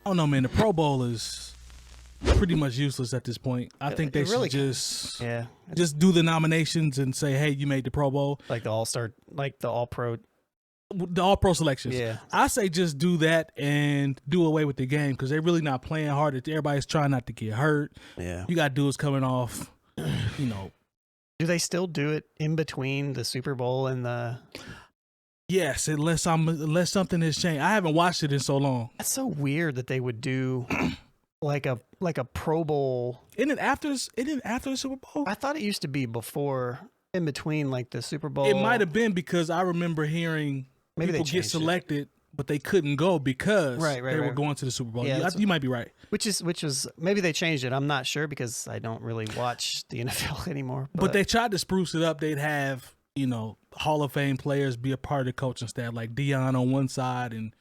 I don't know, man. The Pro Bowl is pretty much useless at this point. I think they should just do the nominations and say, hey, you made the Pro Bowl. Like the All-Star, like the All-Pro. The All-Pro selections. Yeah. I say just do that and do away with the game because they're really not playing hard. Everybody's trying not to get hurt. Yeah. You got dudes coming off, you know. Do they still do it in between the Super Bowl and the... Yes, unless something has changed. I haven't watched it in so long. That's so weird that they would do like a Pro Bowl. Isn't it after the Super Bowl? I thought it used to be before, in between like the Super Bowl. It might have been because I remember hearing people get selected, but they couldn't go because they were going to the Super Bowl. Yeah, you might be right. Which was maybe they changed it. I'm not sure because I don't really watch the NFL anymore. But they tried to spruce it up. They'd have, you know, Hall of Fame players be a part of the coaching staff, like Deion on one side and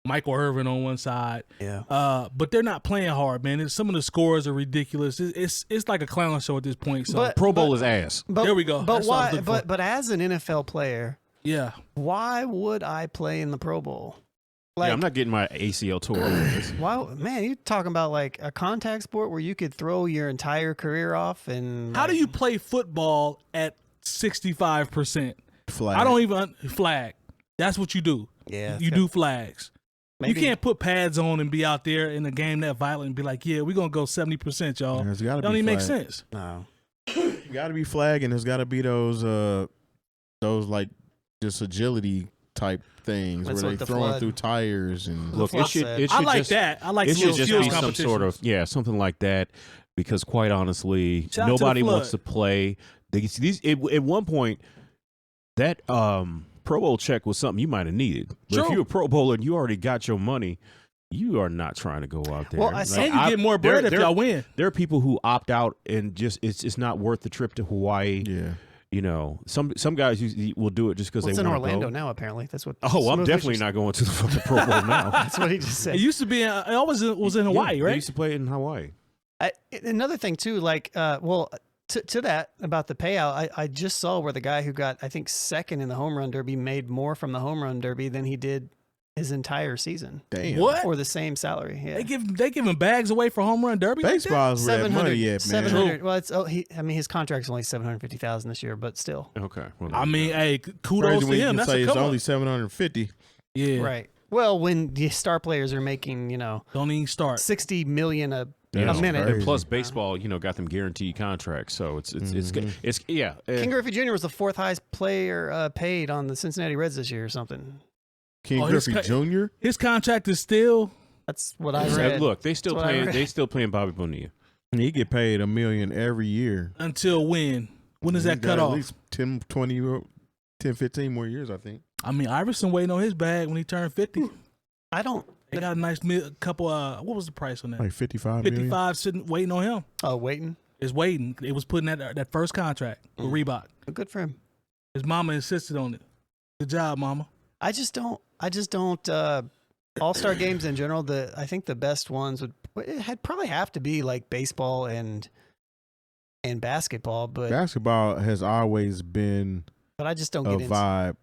Michael Irvin on one side. Yeah. But they're not playing hard, man. Some of the scores are ridiculous. It's like a clown show at this point. So Pro Bowl is ass. There we go. But why? But as an NFL player, yeah, why would I play in the Pro Bowl? Like, I'm not getting my ACL tore. Why, man? You're talking about like a contact sport where you could throw your entire career off, and how do you play football at 65%? Flag. I don't even flag. That's what you do. Yeah, you do flags. Maybe. You can't put pads on and be out there in a game that violent and be like, yeah, we're gonna go 70%, y'all. Don't even make sense. No, you got to be flagging. There's got to be those like just agility type things where they throwing through tires and look. It should I like that. I like it should just be some competition. sort of something like that because quite honestly, nobody wants to play. At one point, that Pro Bowl check was something you might have needed. But if you're a Pro Bowler and you already got your money, you are not trying to go out there. Well, and you get more bread if y'all win. There are people who opt out and just it's not worth the trip to Hawaii. Yeah. You know, some guys will do it just because they want to go. It's in Orlando now, apparently. That's what. Oh, I'm definitely not going to the fucking Pro Bowl now. That's what he just said. It used to be. It always was in Hawaii, right? They used to play it in Hawaii. Another thing too, like, to that about the payout, I just saw where the guy who got, I think, second in the home run derby made more from the home run derby than he did his entire season. Damn. What? Or the same salary. Yeah. They giving bags away for home run derby. Baseball's red money yet, man. 700. Well, his contract's only $750,000 this year, but still. Okay. Well, I mean, hey, kudos to him. That's a it's only $750. Yeah. Right. Well, when the star players are making, don't even start $60 million a minute. And plus, baseball, got them guaranteed contracts, so it's good. King Griffey Jr. was the fourth highest player paid on the Cincinnati Reds this year or something. King Griffey Jr. His contract is still. That's what I read. Look, they still paying Bobby Bonilla. He get paid $1 million every year. Until when? When does that cut off? At least 10, 20, 10, 15 more years, I think. I mean, Iverson waiting on his bag when he turned 50. They got a nice couple. What was the price on that? Like 55 $55 sitting waiting on him. Oh, waiting. It's waiting. It was putting that first contract with Reebok. Good for him. His mama insisted on it. Good job, mama. I just don't. All-Star games in general. I think the best ones would probably have to be like baseball and basketball. But basketball has always been. But I just don't a get vibe.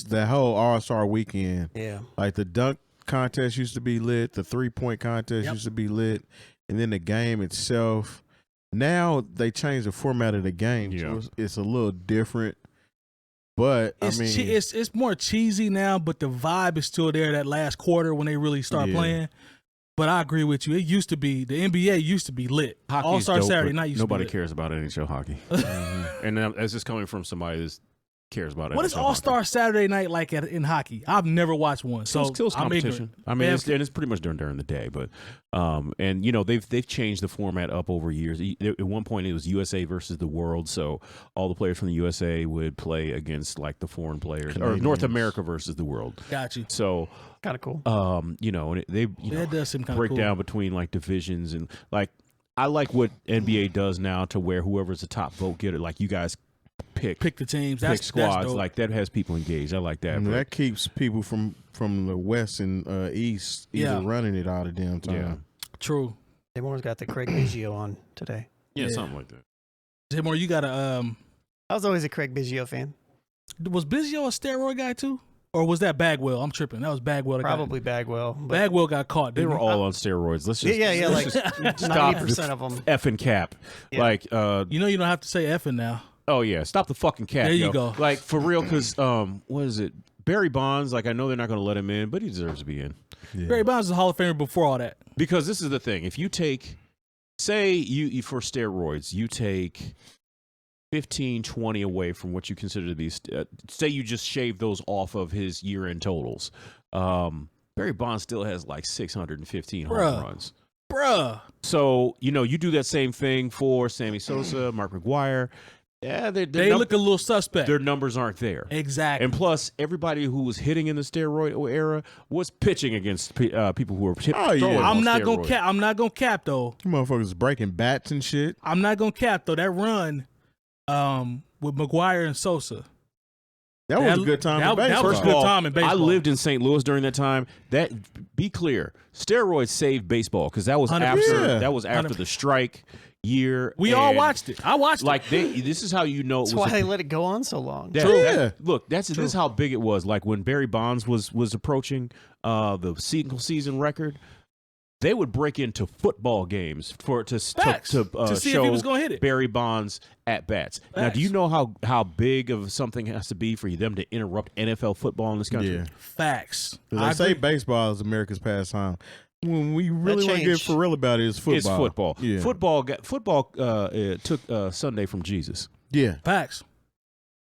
The whole All-Star weekend. Yeah. Like the dunk contest used to be lit. The 3-point contest used to be lit, and then the game itself. Now they changed the format of the game, so it's a little different. But it's more cheesy now, but the vibe is still there. That last quarter when they really start playing. But I agree with you. It used to be the NBA used to be lit. All-Star Saturday night used to be lit. Nobody cares about NHL hockey, and that's just coming from somebody that cares about it. What is All-Star Saturday night like in hockey? I've never watched one, so it's competition. I mean, it's pretty much during the day, but they've changed the format up over years. At one point, it was USA versus the world, so all the players from the USA would play against like the foreign players, or North America versus the world. Got you. So kind of cool. And they that does seem kind of break cool. down between like divisions and like I like what NBA does now to where whoever's the top vote getter, like you guys. Pick the teams. Pick squads like that has people engaged. I like that. And that keeps people from the west and east either running it all the damn time. Yeah. True. Jaymore's got the Craig Biggio on today. Yeah, something like that. Jaymore, you got a. I was always a Craig Biggio fan. Was Biggio a steroid guy too? Or was that Bagwell? I'm tripping. That was Bagwell. Probably Bagwell. Bagwell got caught. They were all on steroids. Let's just like stop 90% of them. effing cap. Yeah. Like, you know, you don't have to say effing now. oh yeah, stop the fucking cap. There you go. Like for real, because what is it? Barry Bonds. Like I know they're not going to let him in, but he deserves to be in. Yeah. Barry Bonds is a Hall of Famer before all that. Because this is the thing. If you take, say you for steroids, you take 15, 20 away from what you consider to be, say you just shave those off of his year-end totals. Barry Bonds still has like 615 home runs. Bruh. So, you know, you do that same thing for Sammy Sosa, Mark McGwire. Yeah, they look a little suspect. Their numbers aren't there. Exactly. And plus, everybody who was hitting in the steroid era was pitching against people who were throwing I'm on not steroids. gonna cap. I'm not gonna cap though. You motherfuckers breaking bats and shit. I'm not gonna cap though. That run, with McGwire and Sosa. That was a good time in baseball. That was a good time in baseball. I lived in St. Louis during that time. That be clear, steroids saved baseball because that was 100%. after that was after 100%. the strike year. We all watched it. I watched like it. this is how you know. That's why they let it go on so long. Look, this is how big it was. Like when Barry Bonds was approaching the single season record, they would break into football games to see show if he was gonna hit it. Barry Bonds at bats. Now, do you know how big of something has to be for them to interrupt NFL football in this country? Yeah. Facts. They say baseball is America's pastime. When we really want to get for real about it, it's football. It's football. Yeah. Football took Sunday from Jesus. Yeah. Facts.